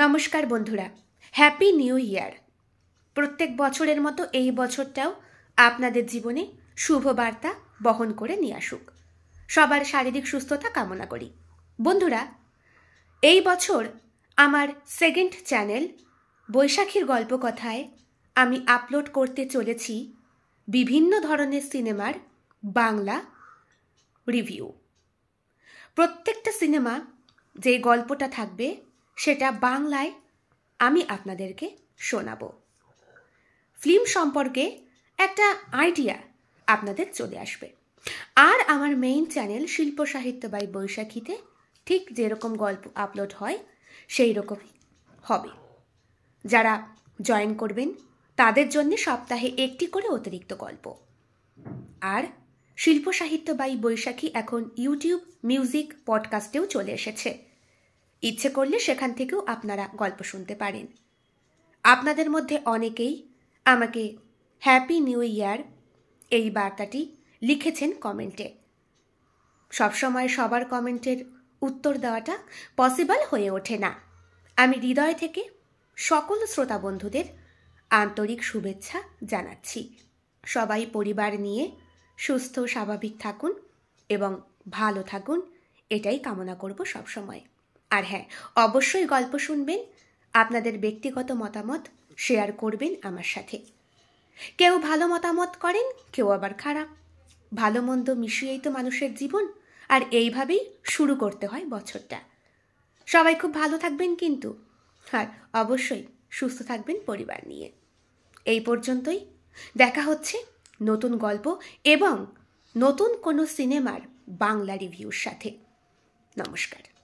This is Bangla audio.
নমস্কার বন্ধুরা, হ্যাপি নিউ ইয়ার। প্রত্যেক বছরের মতো এই বছরটাও আপনাদের জীবনে শুভ বার্তা বহন করে নিয়ে আসুক। সবার শারীরিক সুস্থতা কামনা করি। বন্ধুরা, এই বছর আমার সেকেন্ড চ্যানেল বৈশাখীর গল্পকথায় আমি আপলোড করতে চলেছি বিভিন্ন ধরনের সিনেমার বাংলা রিভিউ। প্রত্যেকটা সিনেমা যে গল্পটা থাকবে সেটা বাংলায় আমি আপনাদেরকে শোনাবো। ফিল্ম সম্পর্কে একটা আইডিয়া আপনাদের চলে আসবে। আর আমার মেইন চ্যানেল শিল্প সাহিত্য বাই বৈশাখীতে ঠিক যেরকম গল্প আপলোড হয় সেই রকমই হবে। যারা জয়েন করবেন তাদের জন্য সপ্তাহে একটি করে অতিরিক্ত গল্প। আর শিল্প সাহিত্য বাই বৈশাখী এখন ইউটিউব মিউজিক পডকাস্টেও চলে এসেছে। ইচ্ছে করলে সেখান থেকেও আপনারা গল্প শুনতে পারেন। আপনাদের মধ্যে অনেকেই আমাকে হ্যাপি নিউ ইয়ার এই বার্তাটি লিখেছেন কমেন্টে। সবসময় সবার কমেন্টের উত্তর দেওয়াটা পসিবল হয়ে ওঠে না। আমি হৃদয় থেকে সকল শ্রোতা বন্ধুদের আন্তরিক শুভেচ্ছা জানাচ্ছি। সবাই পরিবার নিয়ে সুস্থ স্বাভাবিক থাকুন এবং ভালো থাকুন, এটাই কামনা করব সবসময়। আর হ্যাঁ, অবশ্যই গল্প শুনবেন, আপনাদের ব্যক্তিগত মতামত শেয়ার করবেন আমার সাথে। কেউ ভালো মতামত করেন, কেউ আবার খারাপ। ভালো মন্দ মিশিয়েই তো মানুষের জীবন, আর এইভাবেই শুরু করতে হয় বছরটা। সবাই খুব ভালো থাকবেন কিন্তু, আর অবশ্যই সুস্থ থাকবেন পরিবার নিয়ে। এই পর্যন্তই। দেখা হচ্ছে নতুন গল্প এবং নতুন কোনো সিনেমার বাংলা রিভিউর সাথে। নমস্কার।